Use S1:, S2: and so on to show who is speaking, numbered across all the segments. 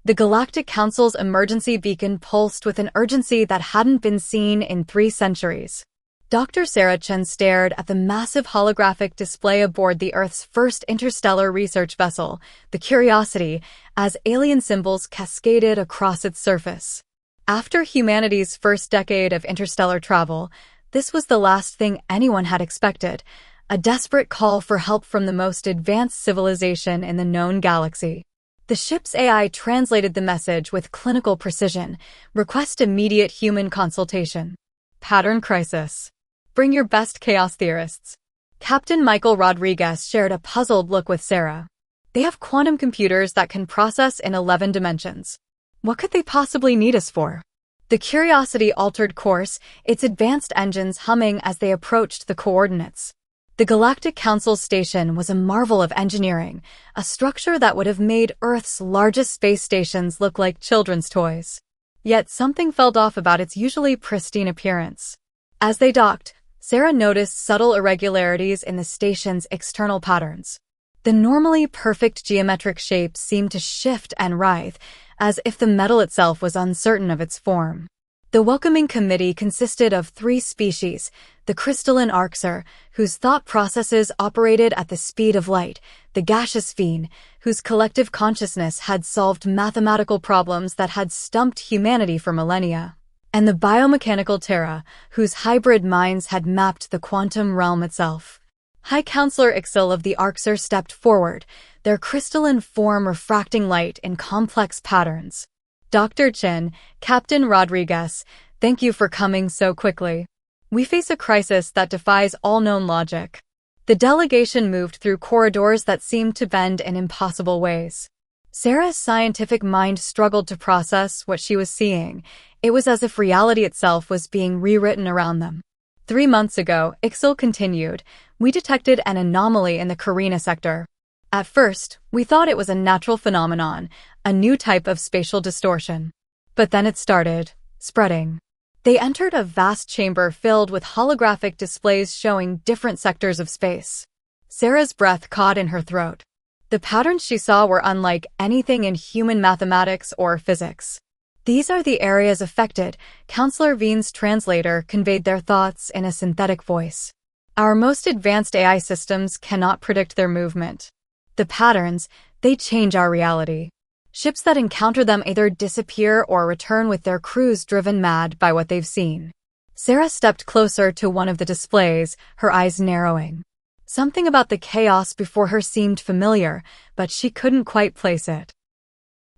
S1: The Galactic Council's emergency beacon pulsed with an urgency that hadn't been seen in 3 centuries. Dr. Sarah Chen stared at the massive holographic display aboard the Earth's first interstellar research vessel, the Curiosity, as alien symbols cascaded across its surface. After humanity's first decade of interstellar travel, this was the last thing anyone had expected, a desperate call for help from the most advanced civilization in the known galaxy. The ship's AI translated the message with clinical precision. Request immediate human consultation. Pattern crisis. Bring your best chaos theorists. Captain Michael Rodriguez shared a puzzled look with Sarah. They have quantum computers that can process in 11 dimensions. What could they possibly need us for? The Curiosity altered course, its advanced engines humming as they approached the coordinates. The Galactic Council station was a marvel of engineering, a structure that would have made Earth's largest space stations look like children's toys. Yet something felt off about its usually pristine appearance. As they docked, Sarah noticed subtle irregularities in the station's external patterns. The normally perfect geometric shapes seemed to shift and writhe, as if the metal itself was uncertain of its form. The welcoming committee consisted of 3 species: the crystalline Arxer, whose thought processes operated at the speed of light; the gaseous Fiend, whose collective consciousness had solved mathematical problems that had stumped humanity for millennia; and the biomechanical Terra, whose hybrid minds had mapped the quantum realm itself. High Counselor Ixil of the Arxer stepped forward, their crystalline form refracting light in complex patterns. Dr. Chen, Captain Rodriguez, thank you for coming so quickly. We face a crisis that defies all known logic. The delegation moved through corridors that seemed to bend in impossible ways. Sarah's scientific mind struggled to process what she was seeing. It was as if reality itself was being rewritten around them. 3 months ago, Ixil continued, we detected an anomaly in the Carina sector. At first, we thought it was a natural phenomenon, a new type of spatial distortion. But then it started spreading. They entered a vast chamber filled with holographic displays showing different sectors of space. Sarah's breath caught in her throat. The patterns she saw were unlike anything in human mathematics or physics. These are the areas affected, Counselor Veen's translator conveyed their thoughts in a synthetic voice. Our most advanced AI systems cannot predict their movement. The patterns, they change our reality. Ships that encounter them either disappear or return with their crews driven mad by what they've seen. Sarah stepped closer to one of the displays, her eyes narrowing. Something about the chaos before her seemed familiar, but she couldn't quite place it.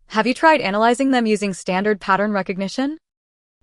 S1: Have you tried analyzing them using standard pattern recognition?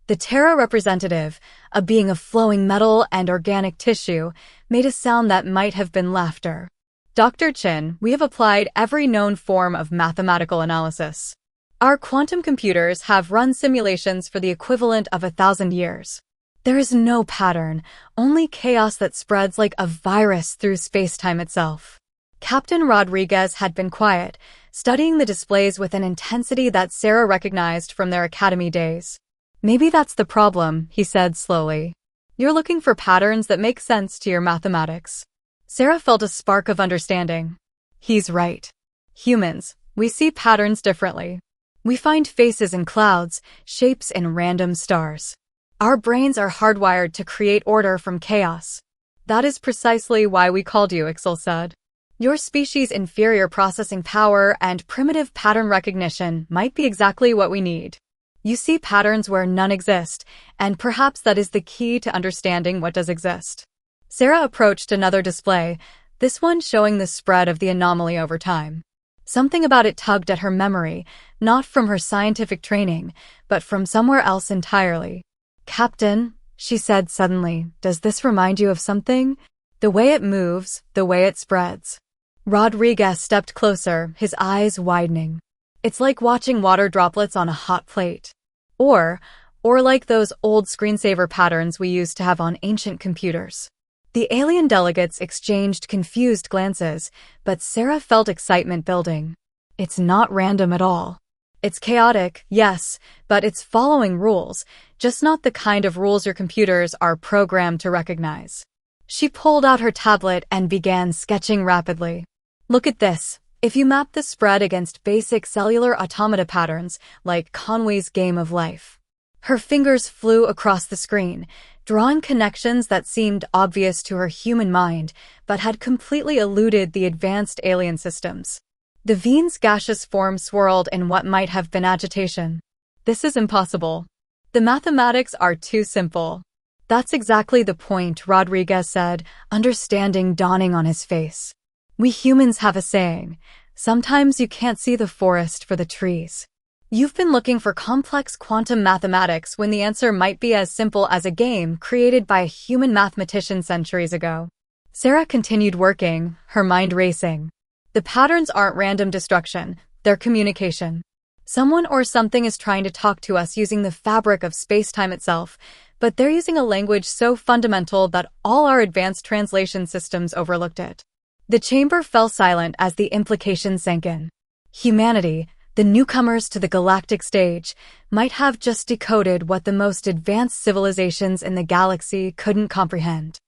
S1: The Terra representative, a being of flowing metal and organic tissue, made a sound that might have been laughter. Dr. Chen, we have applied every known form of mathematical analysis. Our quantum computers have run simulations for the equivalent of 1,000 years. There is no pattern, only chaos that spreads like a virus through space-time itself. Captain Rodriguez had been quiet, studying the displays with an intensity that Sarah recognized from their academy days. Maybe that's the problem, he said slowly. You're looking for patterns that make sense to your mathematics. Sarah felt a spark of understanding. He's right. Humans, we see patterns differently. We find faces in clouds, shapes in random stars. Our brains are hardwired to create order from chaos. That is precisely why we called you, Ixil said. Your species' inferior processing power and primitive pattern recognition might be exactly what we need. You see patterns where none exist, and perhaps that is the key to understanding what does exist. Sarah approached another display, this one showing the spread of the anomaly over time. Something about it tugged at her memory, not from her scientific training, but from somewhere else entirely. Captain, she said suddenly, does this remind you of something? The way it moves, the way it spreads. Rodriguez stepped closer, his eyes widening. It's like watching water droplets on a hot plate. Or like those old screensaver patterns we used to have on ancient computers. The alien delegates exchanged confused glances, but Sarah felt excitement building. It's not random at all. It's chaotic, yes, but it's following rules, just not the kind of rules your computers are programmed to recognize. She pulled out her tablet and began sketching rapidly. Look at this. If you map the spread against basic cellular automata patterns, like Conway's game of life. Her fingers flew across the screen, drawing connections that seemed obvious to her human mind, but had completely eluded the advanced alien systems. The Vine's gaseous form swirled in what might have been agitation. This is impossible. The mathematics are too simple. That's exactly the point, Rodriguez said, understanding dawning on his face. We humans have a saying, sometimes you can't see the forest for the trees. You've been looking for complex quantum mathematics when the answer might be as simple as a game created by a human mathematician centuries ago. Sarah continued working, her mind racing. The patterns aren't random destruction, they're communication. Someone or something is trying to talk to us using the fabric of space-time itself, but they're using a language so fundamental that all our advanced translation systems overlooked it. The chamber fell silent as the implications sank in. Humanity, the newcomers to the galactic stage, might have just decoded what the most advanced civilizations in the galaxy couldn't comprehend.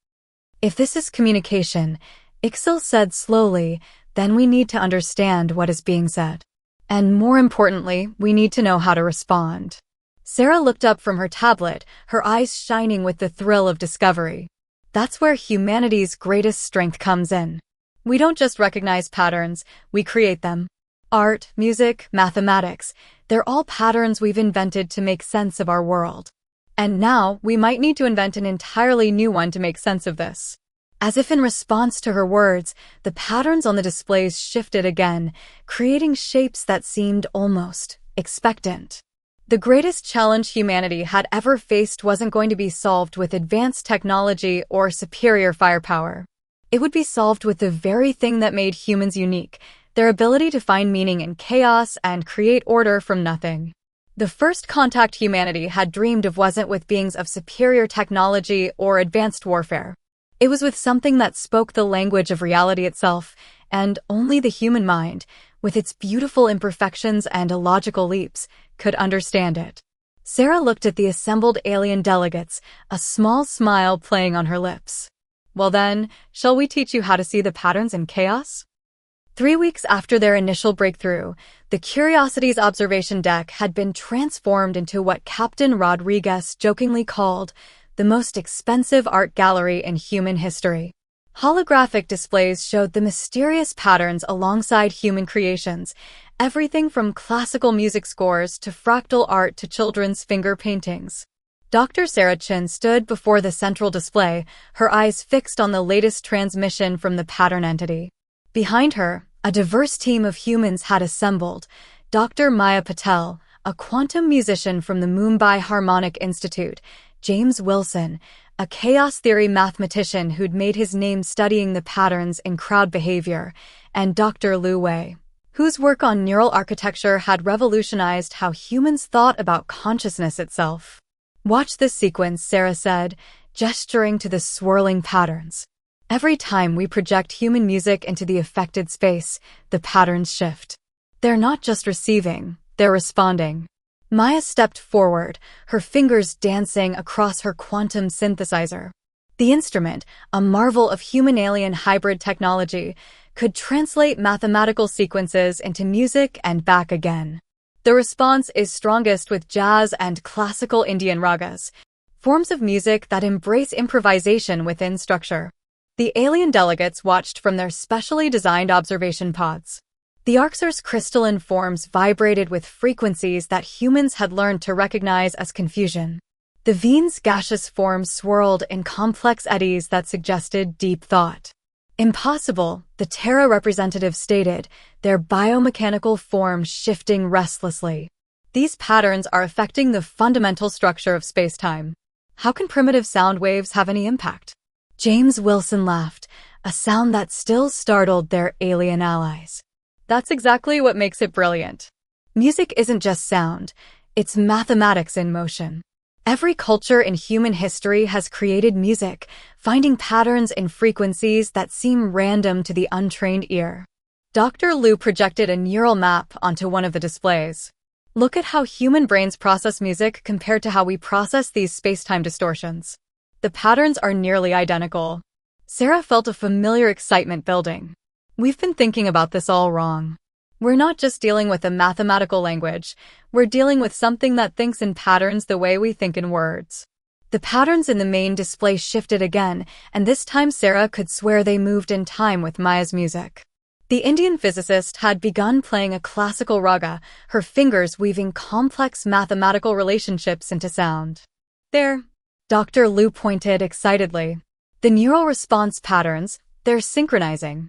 S1: If this is communication, Ixil said slowly, then we need to understand what is being said. And more importantly, we need to know how to respond. Sarah looked up from her tablet, her eyes shining with the thrill of discovery. That's where humanity's greatest strength comes in. We don't just recognize patterns, we create them. Art, music, mathematics, they're all patterns we've invented to make sense of our world. And now, we might need to invent an entirely new one to make sense of this. As if in response to her words, the patterns on the displays shifted again, creating shapes that seemed almost expectant. The greatest challenge humanity had ever faced wasn't going to be solved with advanced technology or superior firepower. It would be solved with the very thing that made humans unique, their ability to find meaning in chaos and create order from nothing. The first contact humanity had dreamed of wasn't with beings of superior technology or advanced warfare. It was with something that spoke the language of reality itself, and only the human mind, with its beautiful imperfections and illogical leaps, could understand it. Sarah looked at the assembled alien delegates, a small smile playing on her lips. Well then, shall we teach you how to see the patterns in chaos? 3 weeks after their initial breakthrough, the Curiosity's observation deck had been transformed into what Captain Rodriguez jokingly called the most expensive art gallery in human history. Holographic displays showed the mysterious patterns alongside human creations, everything from classical music scores to fractal art to children's finger paintings. Dr. Sarah Chin stood before the central display, her eyes fixed on the latest transmission from the pattern entity. Behind her, a diverse team of humans had assembled. Dr. Maya Patel, a quantum musician from the Mumbai Harmonic Institute, James Wilson, a chaos theory mathematician who'd made his name studying the patterns in crowd behavior, and Dr. Lu Wei, whose work on neural architecture had revolutionized how humans thought about consciousness itself. Watch this sequence, Sarah said, gesturing to the swirling patterns. Every time we project human music into the affected space, the patterns shift. They're not just receiving, they're responding. Maya stepped forward, her fingers dancing across her quantum synthesizer. The instrument, a marvel of human-alien hybrid technology, could translate mathematical sequences into music and back again. The response is strongest with jazz and classical Indian ragas, forms of music that embrace improvisation within structure. The alien delegates watched from their specially designed observation pods. The Arxur's crystalline forms vibrated with frequencies that humans had learned to recognize as confusion. The Vine's gaseous forms swirled in complex eddies that suggested deep thought. Impossible, the Terra representative stated, their biomechanical forms shifting restlessly. These patterns are affecting the fundamental structure of space-time. How can primitive sound waves have any impact? James Wilson laughed, a sound that still startled their alien allies. That's exactly what makes it brilliant. Music isn't just sound, it's mathematics in motion. Every culture in human history has created music, finding patterns in frequencies that seem random to the untrained ear. Dr. Liu projected a neural map onto one of the displays. Look at how human brains process music compared to how we process these space-time distortions. The patterns are nearly identical. Sarah felt a familiar excitement building. We've been thinking about this all wrong. We're not just dealing with a mathematical language, we're dealing with something that thinks in patterns the way we think in words. The patterns in the main display shifted again, and this time Sarah could swear they moved in time with Maya's music. The Indian physicist had begun playing a classical raga, her fingers weaving complex mathematical relationships into sound. There, Dr. Liu pointed excitedly. The neural response patterns, they're synchronizing.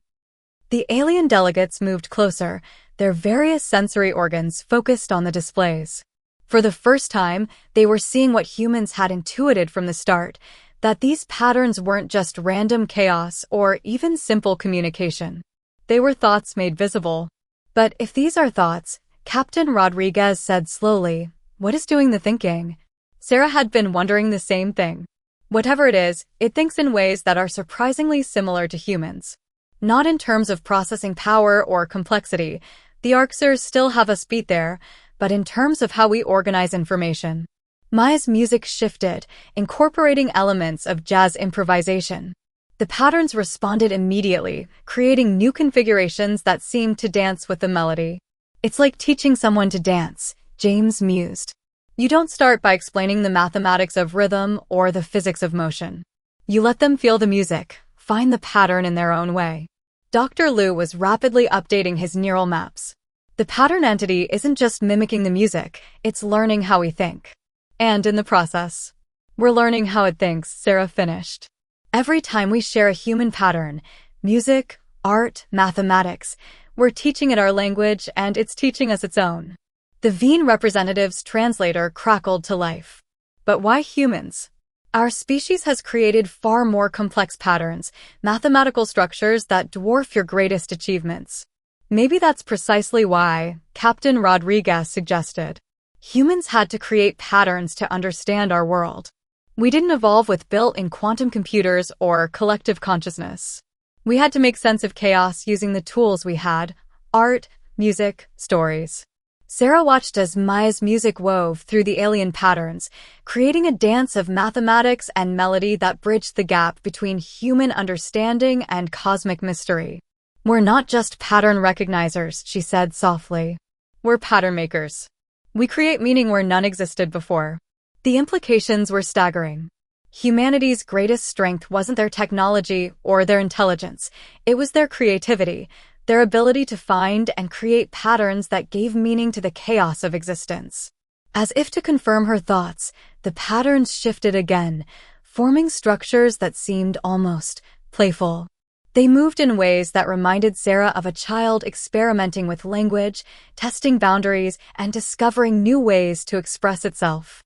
S1: The alien delegates moved closer, their various sensory organs focused on the displays. For the first time, they were seeing what humans had intuited from the start, that these patterns weren't just random chaos or even simple communication. They were thoughts made visible. But if these are thoughts, Captain Rodriguez said slowly, what is doing the thinking? Sarah had been wondering the same thing. Whatever it is, it thinks in ways that are surprisingly similar to humans. Not in terms of processing power or complexity, the Arcsers still have us beat there, but in terms of how we organize information. Maya's music shifted, incorporating elements of jazz improvisation. The patterns responded immediately, creating new configurations that seemed to dance with the melody. It's like teaching someone to dance, James mused. You don't start by explaining the mathematics of rhythm or the physics of motion. You let them feel the music, find the pattern in their own way. Dr. Liu was rapidly updating his neural maps. The pattern entity isn't just mimicking the music, it's learning how we think. And in the process, we're learning how it thinks, Sarah finished. Every time we share a human pattern, music, art, mathematics, we're teaching it our language and it's teaching us its own. The Veen representative's translator crackled to life. But why humans? Our species has created far more complex patterns, mathematical structures that dwarf your greatest achievements. Maybe that's precisely why, Captain Rodriguez suggested. Humans had to create patterns to understand our world. We didn't evolve with built-in quantum computers or collective consciousness. We had to make sense of chaos using the tools we had: art, music, stories. Sarah watched as Maya's music wove through the alien patterns, creating a dance of mathematics and melody that bridged the gap between human understanding and cosmic mystery. We're not just pattern recognizers, she said softly. We're pattern makers. We create meaning where none existed before. The implications were staggering. Humanity's greatest strength wasn't their technology or their intelligence, it was their creativity, their ability to find and create patterns that gave meaning to the chaos of existence. As if to confirm her thoughts, the patterns shifted again, forming structures that seemed almost playful. They moved in ways that reminded Sarah of a child experimenting with language, testing boundaries, and discovering new ways to express itself.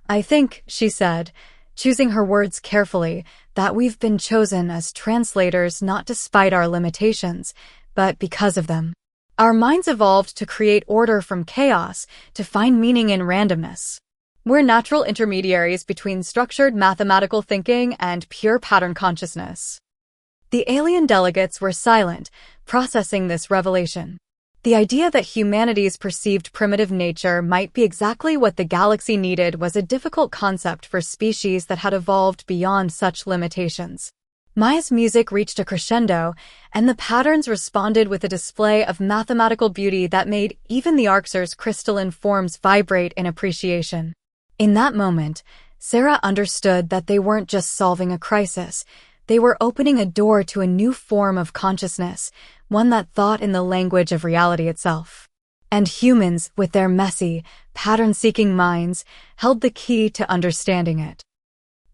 S1: I think, she said, choosing her words carefully, that we've been chosen as translators not despite our limitations, but because of them. Our minds evolved to create order from chaos, to find meaning in randomness. We're natural intermediaries between structured mathematical thinking and pure pattern consciousness. The alien delegates were silent, processing this revelation. The idea that humanity's perceived primitive nature might be exactly what the galaxy needed was a difficult concept for species that had evolved beyond such limitations. Maya's music reached a crescendo, and the patterns responded with a display of mathematical beauty that made even the Arcsers' crystalline forms vibrate in appreciation. In that moment, Sarah understood that they weren't just solving a crisis, they were opening a door to a new form of consciousness, one that thought in the language of reality itself. And humans, with their messy, pattern-seeking minds, held the key to understanding it.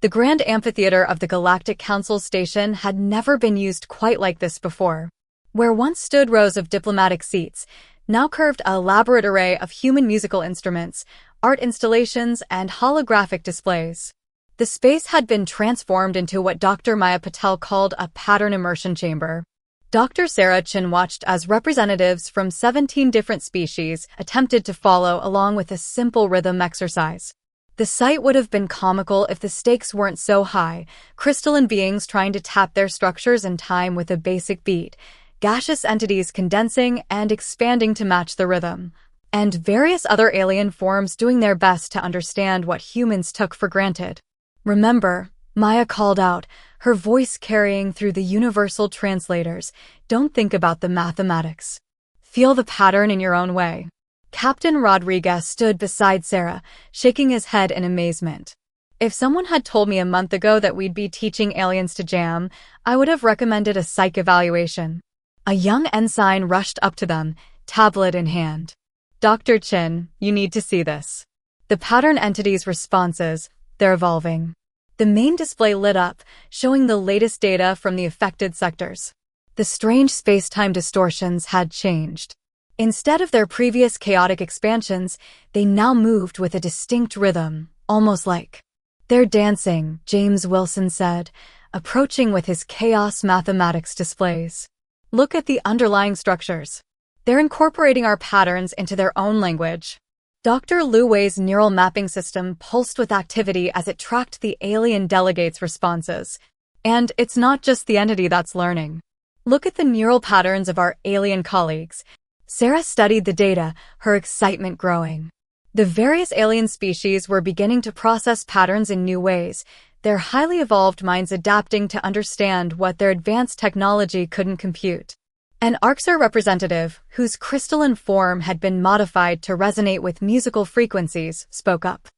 S1: The grand amphitheater of the Galactic Council Station had never been used quite like this before. Where once stood rows of diplomatic seats, now curved an elaborate array of human musical instruments, art installations, and holographic displays. The space had been transformed into what Dr. Maya Patel called a pattern immersion chamber. Dr. Sarah Chin watched as representatives from 17 different species attempted to follow along with a simple rhythm exercise. The sight would have been comical if the stakes weren't so high, crystalline beings trying to tap their structures in time with a basic beat, gaseous entities condensing and expanding to match the rhythm, and various other alien forms doing their best to understand what humans took for granted. Remember, Maya called out, her voice carrying through the universal translators. Don't think about the mathematics. Feel the pattern in your own way. Captain Rodriguez stood beside Sarah, shaking his head in amazement. If someone had told me a month ago that we'd be teaching aliens to jam, I would have recommended a psych evaluation. A young ensign rushed up to them, tablet in hand. Dr. Chin, you need to see this. The pattern entity's responses, they're evolving. The main display lit up, showing the latest data from the affected sectors. The strange space-time distortions had changed. Instead of their previous chaotic expansions, they now moved with a distinct rhythm, almost like they're dancing, James Wilson said, approaching with his chaos mathematics displays. Look at the underlying structures. They're incorporating our patterns into their own language. Dr. Lu Wei's neural mapping system pulsed with activity as it tracked the alien delegates' responses. And it's not just the entity that's learning. Look at the neural patterns of our alien colleagues. Sarah studied the data, her excitement growing. The various alien species were beginning to process patterns in new ways, their highly evolved minds adapting to understand what their advanced technology couldn't compute. An Arxur representative, whose crystalline form had been modified to resonate with musical frequencies, spoke up.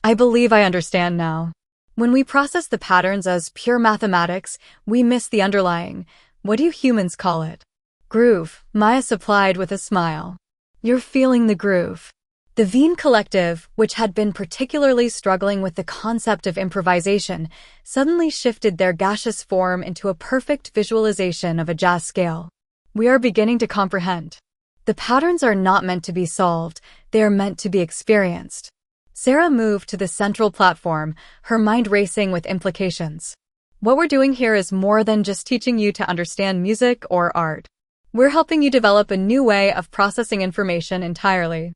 S1: I believe I understand now. When we process the patterns as pure mathematics, we miss the underlying, what do you humans call it? Groove, Maya supplied with a smile. You're feeling the groove. The Veen Collective, which had been particularly struggling with the concept of improvisation, suddenly shifted their gaseous form into a perfect visualization of a jazz scale. We are beginning to comprehend. The patterns are not meant to be solved, they are meant to be experienced. Sarah moved to the central platform, her mind racing with implications. What we're doing here is more than just teaching you to understand music or art. We're helping you develop a new way of processing information entirely.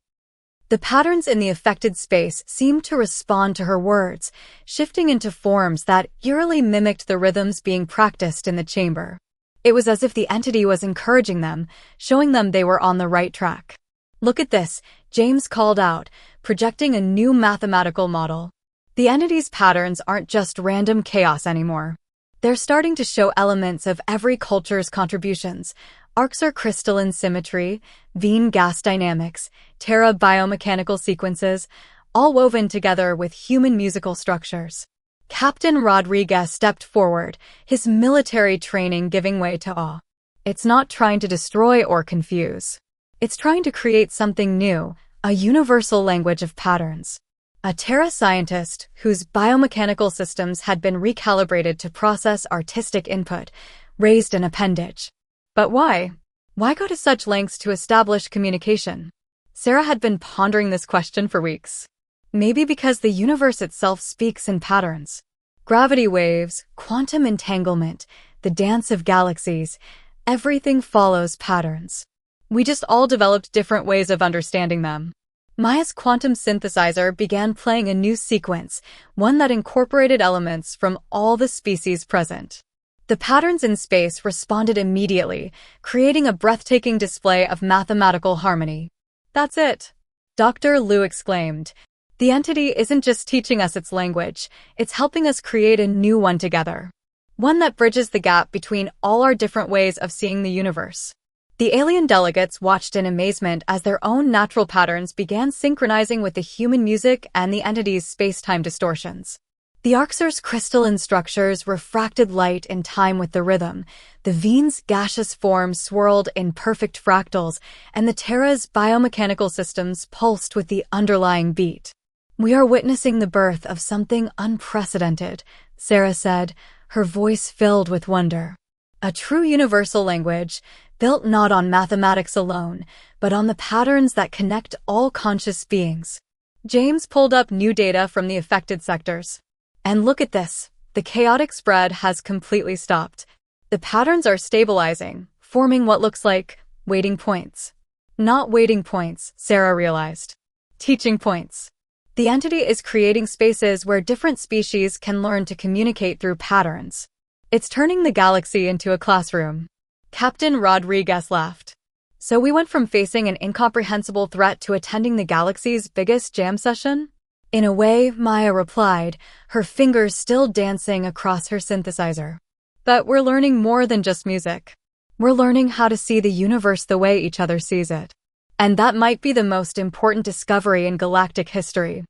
S1: The patterns in the affected space seemed to respond to her words, shifting into forms that eerily mimicked the rhythms being practiced in the chamber. It was as if the entity was encouraging them, showing them they were on the right track. Look at this, James called out, projecting a new mathematical model. The entity's patterns aren't just random chaos anymore. They're starting to show elements of every culture's contributions. Arxur crystalline symmetry, Veen gas dynamics, Terra biomechanical sequences, all woven together with human musical structures. Captain Rodriguez stepped forward, his military training giving way to awe. It's not trying to destroy or confuse. It's trying to create something new, a universal language of patterns. A Terra scientist, whose biomechanical systems had been recalibrated to process artistic input, raised an appendage. But why? Why go to such lengths to establish communication? Sarah had been pondering this question for weeks. Maybe because the universe itself speaks in patterns. Gravity waves, quantum entanglement, the dance of galaxies, everything follows patterns. We just all developed different ways of understanding them. Maya's quantum synthesizer began playing a new sequence, one that incorporated elements from all the species present. The patterns in space responded immediately, creating a breathtaking display of mathematical harmony. That's it, Dr. Lu exclaimed. The entity isn't just teaching us its language, it's helping us create a new one together. One that bridges the gap between all our different ways of seeing the universe. The alien delegates watched in amazement as their own natural patterns began synchronizing with the human music and the entity's space-time distortions. The Arxur's crystalline structures refracted light in time with the rhythm, the Veen's gaseous form swirled in perfect fractals, and the Terra's biomechanical systems pulsed with the underlying beat. We are witnessing the birth of something unprecedented, Sarah said, her voice filled with wonder. A true universal language, built not on mathematics alone, but on the patterns that connect all conscious beings. James pulled up new data from the affected sectors. And look at this, the chaotic spread has completely stopped. The patterns are stabilizing, forming what looks like waiting points. Not waiting points, Sarah realized. Teaching points. The entity is creating spaces where different species can learn to communicate through patterns. It's turning the galaxy into a classroom. Captain Rodriguez laughed. So we went from facing an incomprehensible threat to attending the galaxy's biggest jam session? In a way, Maya replied, her fingers still dancing across her synthesizer. But we're learning more than just music. We're learning how to see the universe the way each other sees it. And that might be the most important discovery in galactic history.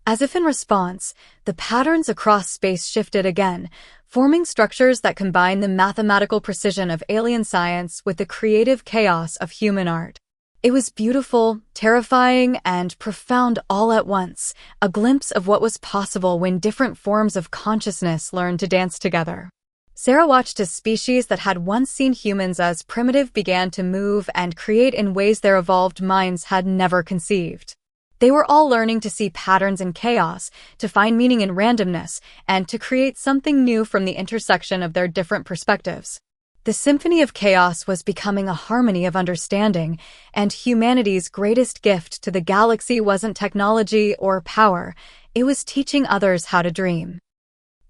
S1: As if in response, the patterns across space shifted again, forming structures that combine the mathematical precision of alien science with the creative chaos of human art. It was beautiful, terrifying, and profound all at once, a glimpse of what was possible when different forms of consciousness learned to dance together. Sarah watched as species that had once seen humans as primitive began to move and create in ways their evolved minds had never conceived. They were all learning to see patterns in chaos, to find meaning in randomness, and to create something new from the intersection of their different perspectives. The symphony of chaos was becoming a harmony of understanding, and humanity's greatest gift to the galaxy wasn't technology or power, it was teaching others how to dream.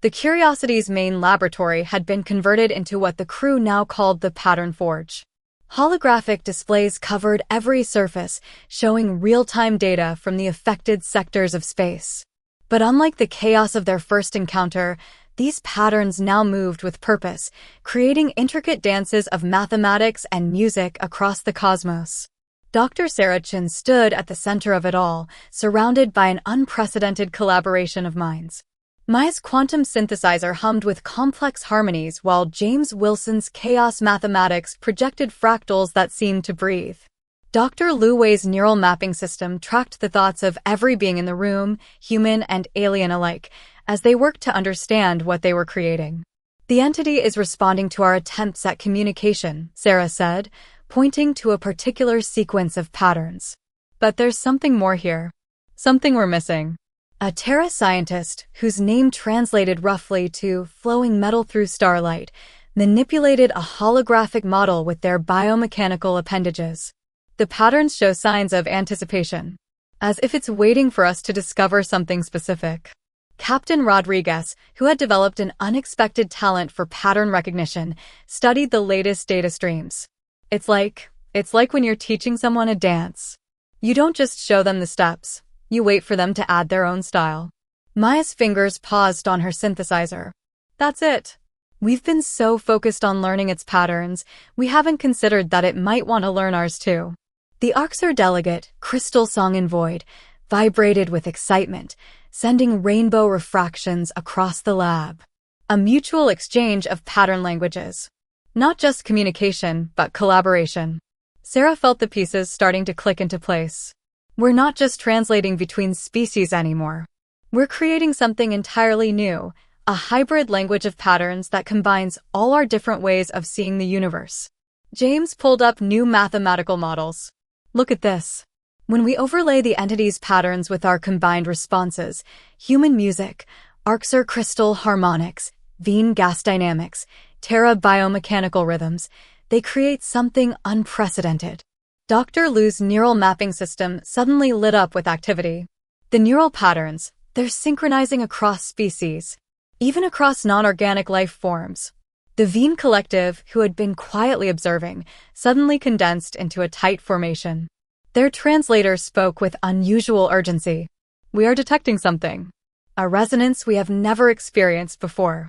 S1: The Curiosity's main laboratory had been converted into what the crew now called the Pattern Forge. Holographic displays covered every surface, showing real-time data from the affected sectors of space. But unlike the chaos of their first encounter, these patterns now moved with purpose, creating intricate dances of mathematics and music across the cosmos. Dr. Sarah Chen stood at the center of it all, surrounded by an unprecedented collaboration of minds. Maya's quantum synthesizer hummed with complex harmonies while James Wilson's chaos mathematics projected fractals that seemed to breathe. Dr. Lu Wei's neural mapping system tracked the thoughts of every being in the room, human and alien alike, as they worked to understand what they were creating. The entity is responding to our attempts at communication, Sarah said, pointing to a particular sequence of patterns. But there's something more here. Something we're missing. A Terra scientist, whose name translated roughly to flowing metal through starlight, manipulated a holographic model with their biomechanical appendages. The patterns show signs of anticipation, as if it's waiting for us to discover something specific. Captain Rodriguez, who had developed an unexpected talent for pattern recognition, studied the latest data streams. It's like when you're teaching someone a dance. You don't just show them the steps. You wait for them to add their own style. Maya's fingers paused on her synthesizer. That's it. We've been so focused on learning its patterns, we haven't considered that it might want to learn ours too. The Arxer delegate, Crystal Song and Void, vibrated with excitement, sending rainbow refractions across the lab. A mutual exchange of pattern languages. Not just communication, but collaboration. Sarah felt the pieces starting to click into place. We're not just translating between species anymore. We're creating something entirely new, a hybrid language of patterns that combines all our different ways of seeing the universe. James pulled up new mathematical models. Look at this. When we overlay the entity's patterns with our combined responses, human music, Arxer crystal harmonics, Veen gas dynamics, Terra biomechanical rhythms, they create something unprecedented. Dr. Lu's neural mapping system suddenly lit up with activity. The neural patterns, they're synchronizing across species, even across non-organic life forms. The Veen collective, who had been quietly observing, suddenly condensed into a tight formation. Their translator spoke with unusual urgency. We are detecting something. A resonance we have never experienced before.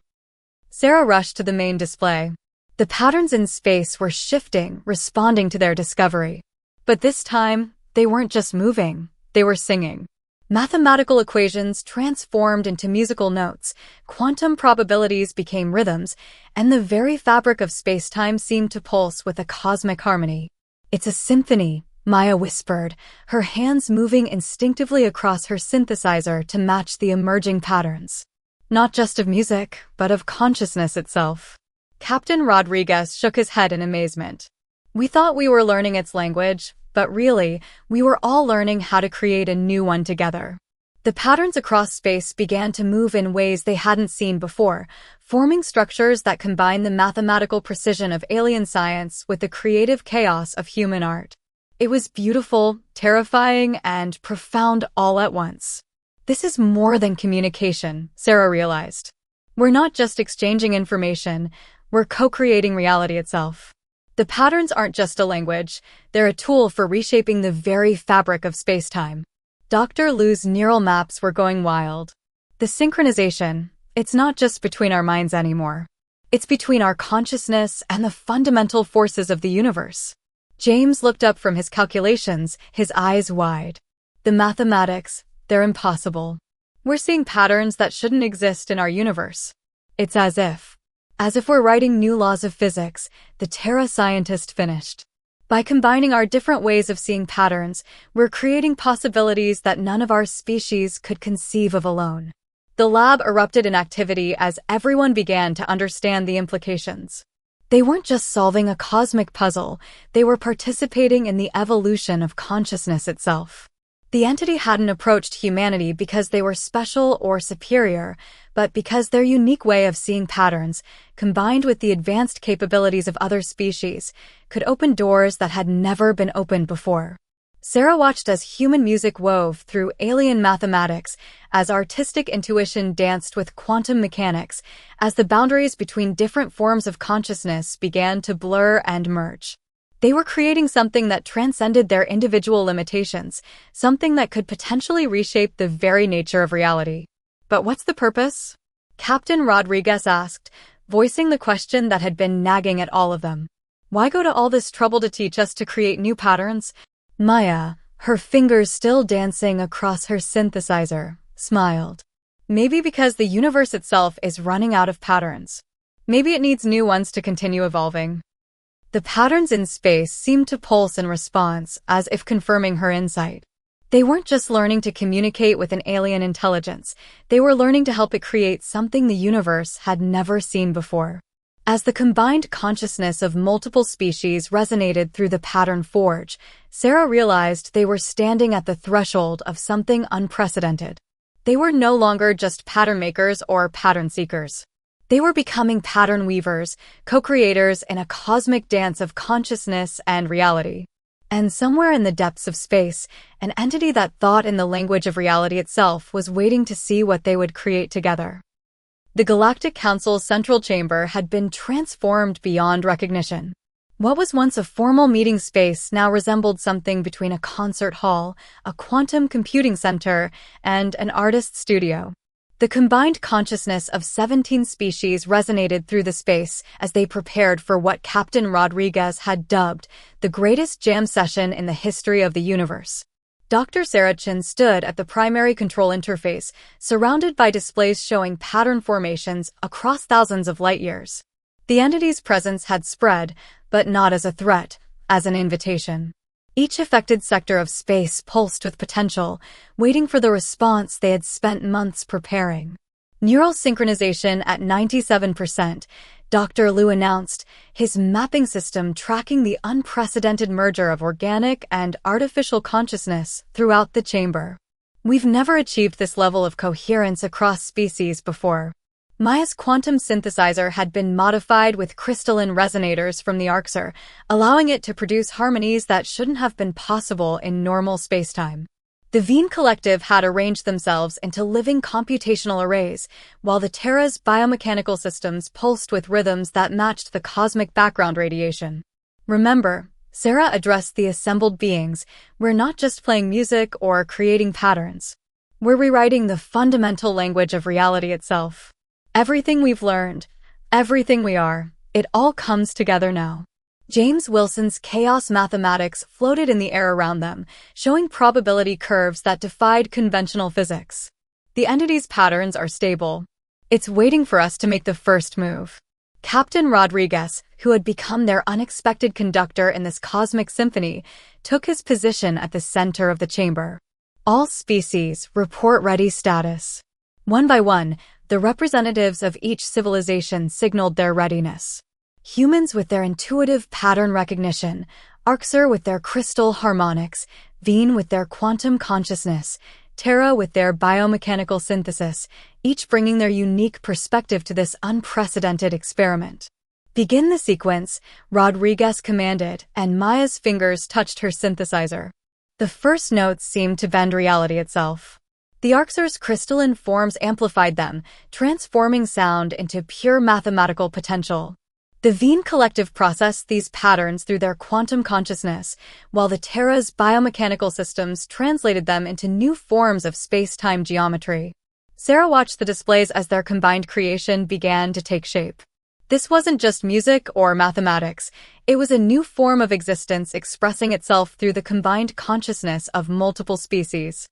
S1: Sarah rushed to the main display. The patterns in space were shifting, responding to their discovery. But this time, they weren't just moving, they were singing. Mathematical equations transformed into musical notes, quantum probabilities became rhythms, and the very fabric of space-time seemed to pulse with a cosmic harmony. It's a symphony, Maya whispered, her hands moving instinctively across her synthesizer to match the emerging patterns. Not just of music, but of consciousness itself. Captain Rodriguez shook his head in amazement. We thought we were learning its language, but really, we were all learning how to create a new one together. The patterns across space began to move in ways they hadn't seen before, forming structures that combine the mathematical precision of alien science with the creative chaos of human art. It was beautiful, terrifying, and profound all at once. This is more than communication, Sarah realized. We're not just exchanging information, we're co-creating reality itself. The patterns aren't just a language, they're a tool for reshaping the very fabric of space-time. Dr. Liu's neural maps were going wild. The synchronization, it's not just between our minds anymore. It's between our consciousness and the fundamental forces of the universe. James looked up from his calculations, his eyes wide. The mathematics, they're impossible. We're seeing patterns that shouldn't exist in our universe. It's as if we're writing new laws of physics, the Terra scientist finished. By combining our different ways of seeing patterns, we're creating possibilities that none of our species could conceive of alone. The lab erupted in activity as everyone began to understand the implications. They weren't just solving a cosmic puzzle, they were participating in the evolution of consciousness itself. The entity hadn't approached humanity because they were special or superior, but because their unique way of seeing patterns, combined with the advanced capabilities of other species, could open doors that had never been opened before. Sarah watched as human music wove through alien mathematics, as artistic intuition danced with quantum mechanics, as the boundaries between different forms of consciousness began to blur and merge. They were creating something that transcended their individual limitations, something that could potentially reshape the very nature of reality. But what's the purpose? Captain Rodriguez asked, voicing the question that had been nagging at all of them. Why go to all this trouble to teach us to create new patterns? Maya, her fingers still dancing across her synthesizer, smiled. Maybe because the universe itself is running out of patterns. Maybe it needs new ones to continue evolving. The patterns in space seemed to pulse in response, as if confirming her insight. They weren't just learning to communicate with an alien intelligence, they were learning to help it create something the universe had never seen before. As the combined consciousness of multiple species resonated through the pattern forge, Sarah realized they were standing at the threshold of something unprecedented. They were no longer just pattern makers or pattern seekers. They were becoming pattern weavers, co-creators in a cosmic dance of consciousness and reality. And somewhere in the depths of space, an entity that thought in the language of reality itself was waiting to see what they would create together. The Galactic Council's central chamber had been transformed beyond recognition. What was once a formal meeting space now resembled something between a concert hall, a quantum computing center, and an artist's studio. The combined consciousness of 17 species resonated through the space as they prepared for what Captain Rodriguez had dubbed the greatest jam session in the history of the universe. Dr. Sarah Chen stood at the primary control interface, surrounded by displays showing pattern formations across thousands of light-years. The entity's presence had spread, but not as a threat, as an invitation. Each affected sector of space pulsed with potential, waiting for the response they had spent months preparing. Neural synchronization at 97%, Dr. Liu announced, his mapping system tracking the unprecedented merger of organic and artificial consciousness throughout the chamber. We've never achieved this level of coherence across species before. Maya's quantum synthesizer had been modified with crystalline resonators from the Arxer, allowing it to produce harmonies that shouldn't have been possible in normal spacetime. The Veen Collective had arranged themselves into living computational arrays, while the Terra's biomechanical systems pulsed with rhythms that matched the cosmic background radiation. Remember, Sarah addressed the assembled beings, we're not just playing music or creating patterns. We're rewriting the fundamental language of reality itself. Everything we've learned, everything we are, it all comes together now. James Wilson's chaos mathematics floated in the air around them, showing probability curves that defied conventional physics. The entity's patterns are stable. It's waiting for us to make the first move. Captain Rodriguez, who had become their unexpected conductor in this cosmic symphony, took his position at the center of the chamber. All species, report ready status. One by one, the representatives of each civilization signaled their readiness. Humans with their intuitive pattern recognition, Arxer with their crystal harmonics, Veen with their quantum consciousness, Terra with their biomechanical synthesis, each bringing their unique perspective to this unprecedented experiment. Begin the sequence, Rodriguez commanded, and Maya's fingers touched her synthesizer. The first notes seemed to bend reality itself. The Arxer's crystalline forms amplified them, transforming sound into pure mathematical potential. The Veen collective processed these patterns through their quantum consciousness, while the Terra's biomechanical systems translated them into new forms of space-time geometry. Sarah watched the displays as their combined creation began to take shape. This wasn't just music or mathematics, it was a new form of existence expressing itself through the combined consciousness of multiple species.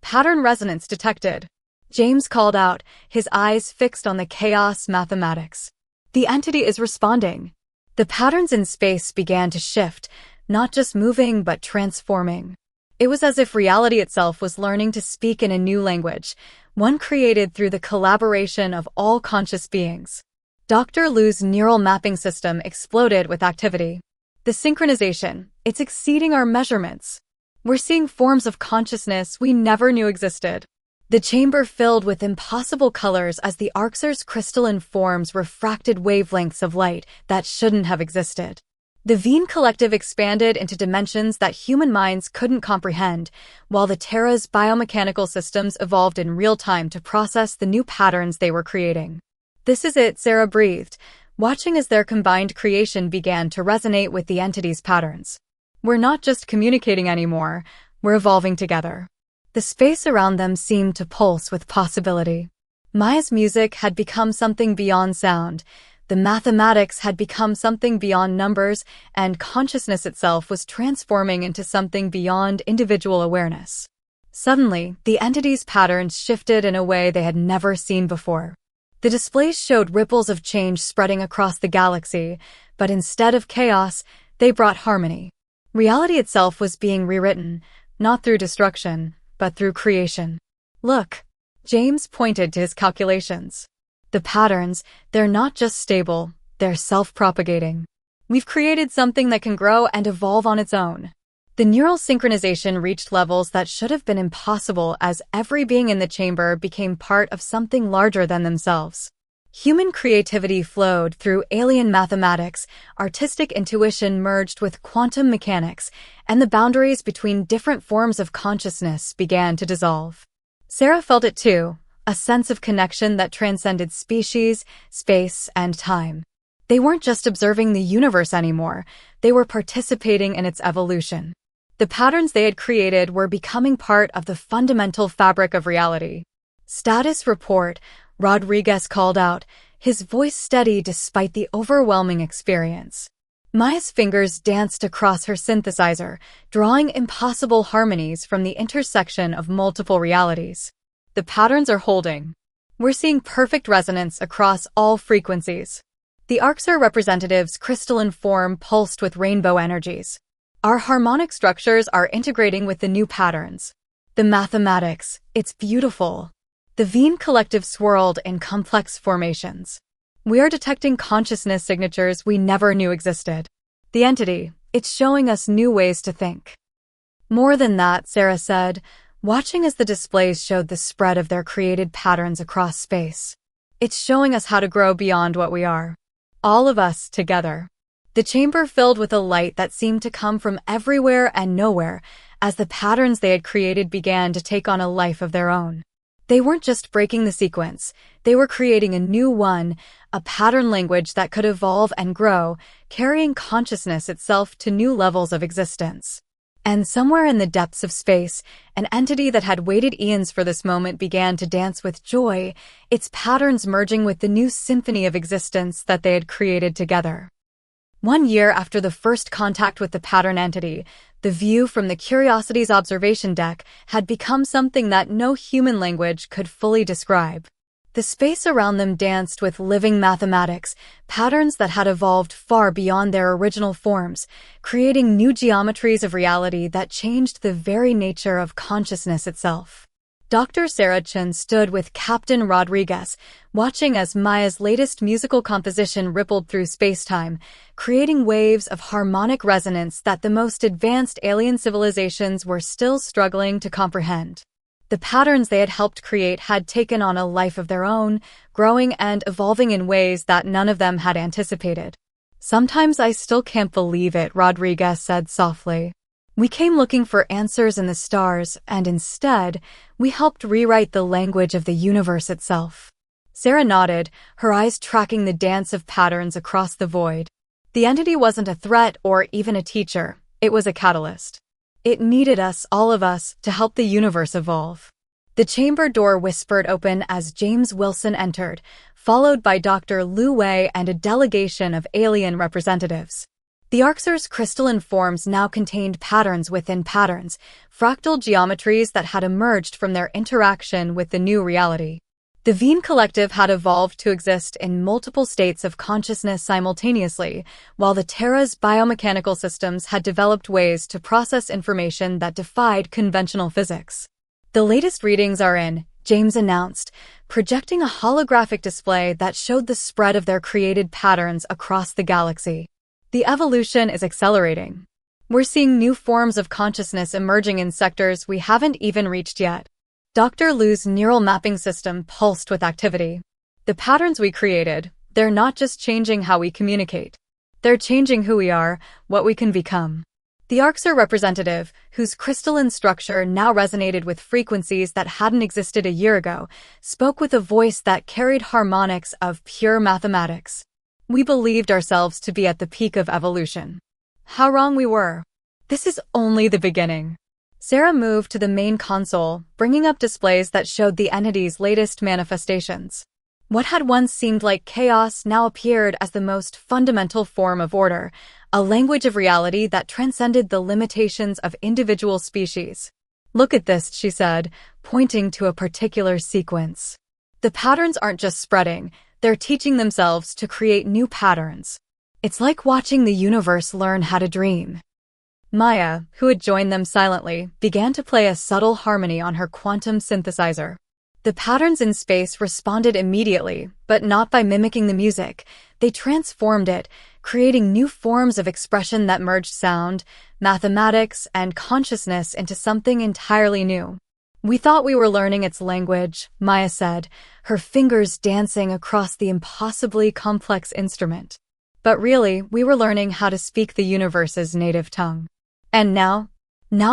S1: Pattern resonance detected. James called out, his eyes fixed on the chaos mathematics. The entity is responding. The patterns in space began to shift, not just moving but transforming. It was as if reality itself was learning to speak in a new language, one created through the collaboration of all conscious beings. Dr. Liu's neural mapping system exploded with activity. The synchronization, it's exceeding our measurements. We're seeing forms of consciousness we never knew existed. The chamber filled with impossible colors as the Arxer's crystalline forms refracted wavelengths of light that shouldn't have existed. The Veen collective expanded into dimensions that human minds couldn't comprehend, while the Terra's biomechanical systems evolved in real time to process the new patterns they were creating. This is it, Sarah breathed, watching as their combined creation began to resonate with the entity's patterns. We're not just communicating anymore, we're evolving together. The space around them seemed to pulse with possibility. Maya's music had become something beyond sound, the mathematics had become something beyond numbers, and consciousness itself was transforming into something beyond individual awareness. Suddenly, the entity's patterns shifted in a way they had never seen before. The displays showed ripples of change spreading across the galaxy, but instead of chaos, they brought harmony. Reality itself was being rewritten, not through destruction, but through creation. Look, James pointed to his calculations. The patterns, they're not just stable, they're self-propagating. We've created something that can grow and evolve on its own. The neural synchronization reached levels that should have been impossible as every being in the chamber became part of something larger than themselves. Human creativity flowed through alien mathematics, artistic intuition merged with quantum mechanics, and the boundaries between different forms of consciousness began to dissolve. Sarah felt it too, a sense of connection that transcended species, space, and time. They weren't just observing the universe anymore, they were participating in its evolution. The patterns they had created were becoming part of the fundamental fabric of reality. Status report, Rodriguez called out, his voice steady despite the overwhelming experience. Maya's fingers danced across her synthesizer, drawing impossible harmonies from the intersection of multiple realities. The patterns are holding. We're seeing perfect resonance across all frequencies. The Arxer representative's crystalline form pulsed with rainbow energies. Our harmonic structures are integrating with the new patterns. The mathematics, it's beautiful. The Veen collective swirled in complex formations. We are detecting consciousness signatures we never knew existed. The entity, it's showing us new ways to think. More than that, Sarah said, watching as the displays showed the spread of their created patterns across space. It's showing us how to grow beyond what we are. All of us together. The chamber filled with a light that seemed to come from everywhere and nowhere as the patterns they had created began to take on a life of their own. They weren't just breaking the sequence, they were creating a new one, a pattern language that could evolve and grow, carrying consciousness itself to new levels of existence. And somewhere in the depths of space, an entity that had waited eons for this moment began to dance with joy, its patterns merging with the new symphony of existence that they had created together. 1 year after the first contact with the pattern entity, the view from the Curiosity's observation deck had become something that no human language could fully describe. The space around them danced with living mathematics, patterns that had evolved far beyond their original forms, creating new geometries of reality that changed the very nature of consciousness itself. Dr. Sarah Chen stood with Captain Rodriguez, watching as Maya's latest musical composition rippled through space-time, creating waves of harmonic resonance that the most advanced alien civilizations were still struggling to comprehend. The patterns they had helped create had taken on a life of their own, growing and evolving in ways that none of them had anticipated. "Sometimes I still can't believe it," Rodriguez said softly. "We came looking for answers in the stars, and instead, we helped rewrite the language of the universe itself." Sarah nodded, her eyes tracking the dance of patterns across the void. The entity wasn't a threat or even a teacher, it was a catalyst. It needed us, all of us, to help the universe evolve. The chamber door whispered open as James Wilson entered, followed by Dr. Lu Wei and a delegation of alien representatives. The Arxur's crystalline forms now contained patterns within patterns, fractal geometries that had emerged from their interaction with the new reality. The Veen Collective had evolved to exist in multiple states of consciousness simultaneously, while the Terra's biomechanical systems had developed ways to process information that defied conventional physics. The latest readings are in, James announced, projecting a holographic display that showed the spread of their created patterns across the galaxy. The evolution is accelerating. We're seeing new forms of consciousness emerging in sectors we haven't even reached yet. Dr. Lu's neural mapping system pulsed with activity. The patterns we created, they're not just changing how we communicate. They're changing who we are, what we can become. The Arxur representative, whose crystalline structure now resonated with frequencies that hadn't existed a year ago, spoke with a voice that carried harmonics of pure mathematics. We believed ourselves to be at the peak of evolution. How wrong we were. This is only the beginning. Sarah moved to the main console, bringing up displays that showed the entity's latest manifestations. What had once seemed like chaos now appeared as the most fundamental form of order, a language of reality that transcended the limitations of individual species. Look at this, she said, pointing to a particular sequence. The patterns aren't just spreading, they're teaching themselves to create new patterns. It's like watching the universe learn how to dream. Maya, who had joined them silently, began to play a subtle harmony on her quantum synthesizer. The patterns in space responded immediately, but not by mimicking the music. They transformed it, creating new forms of expression that merged sound, mathematics, and consciousness into something entirely new. We thought we were learning its language, Maya said, her fingers dancing across the impossibly complex instrument. But really, we were learning how to speak the universe's native tongue. And now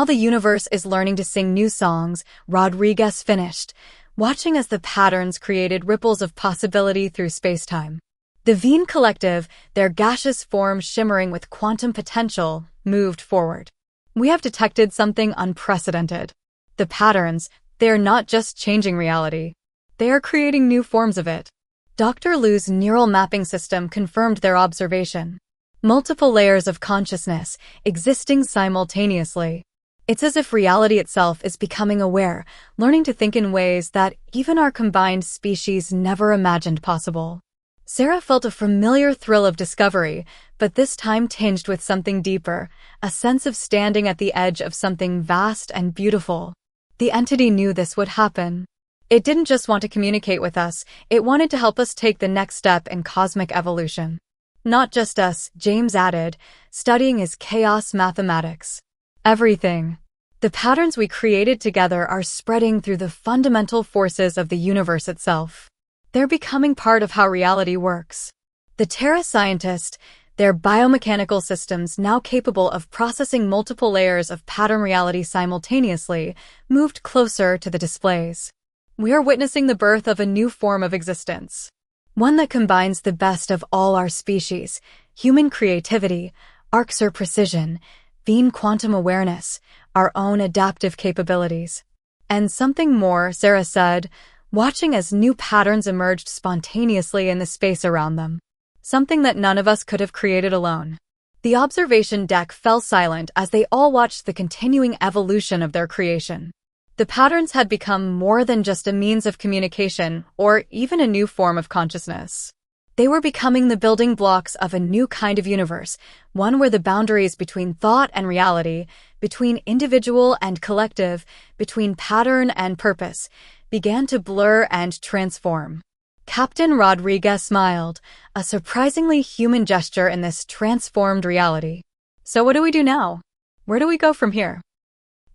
S1: the universe is learning to sing new songs, Rodriguez finished, watching as the patterns created ripples of possibility through space-time. The Veen Collective, their gaseous form shimmering with quantum potential, moved forward. We have detected something unprecedented. The patterns, they are not just changing reality. They are creating new forms of it. Dr. Lu's neural mapping system confirmed their observation. Multiple layers of consciousness, existing simultaneously. It's as if reality itself is becoming aware, learning to think in ways that even our combined species never imagined possible. Sarah felt a familiar thrill of discovery, but this time tinged with something deeper, a sense of standing at the edge of something vast and beautiful. The entity knew this would happen. It didn't just want to communicate with us, it wanted to help us take the next step in cosmic evolution. Not just us, James added, studying his chaos mathematics. Everything. The patterns we created together are spreading through the fundamental forces of the universe itself. They're becoming part of how reality works. The Terra scientist, their biomechanical systems now capable of processing multiple layers of pattern reality simultaneously, moved closer to the displays. We are witnessing the birth of a new form of existence. One that combines the best of all our species, human creativity, Arxur precision, Veen quantum awareness, our own adaptive capabilities. And something more, Sarah said, watching as new patterns emerged spontaneously in the space around them. Something that none of us could have created alone. The observation deck fell silent as they all watched the continuing evolution of their creation. The patterns had become more than just a means of communication or even a new form of consciousness. They were becoming the building blocks of a new kind of universe, one where the boundaries between thought and reality, between individual and collective, between pattern and purpose, began to blur and transform. Captain Rodriguez smiled, a surprisingly human gesture in this transformed reality. So what do we do now? Where do we go from here?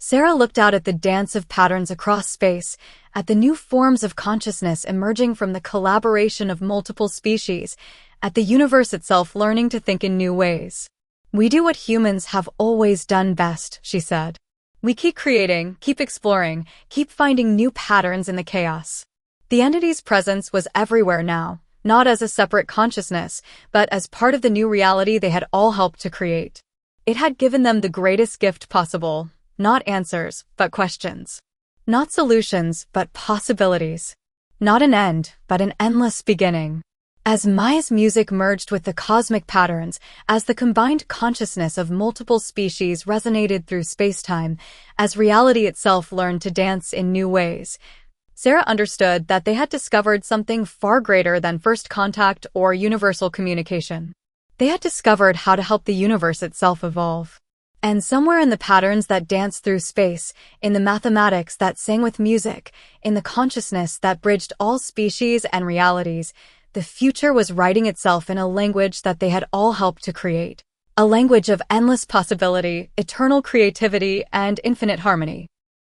S1: Sarah looked out at the dance of patterns across space, at the new forms of consciousness emerging from the collaboration of multiple species, at the universe itself learning to think in new ways. We do what humans have always done best, she said. We keep creating, keep exploring, keep finding new patterns in the chaos. The entity's presence was everywhere now, not as a separate consciousness, but as part of the new reality they had all helped to create. It had given them the greatest gift possible, not answers, but questions. Not solutions, but possibilities. Not an end, but an endless beginning. As Maya's music merged with the cosmic patterns, as the combined consciousness of multiple species resonated through space-time, as reality itself learned to dance in new ways, Sarah understood that they had discovered something far greater than first contact or universal communication. They had discovered how to help the universe itself evolve. And somewhere in the patterns that danced through space, in the mathematics that sang with music, in the consciousness that bridged all species and realities, the future was writing itself in a language that they had all helped to create. A language of endless possibility, eternal creativity, and infinite harmony.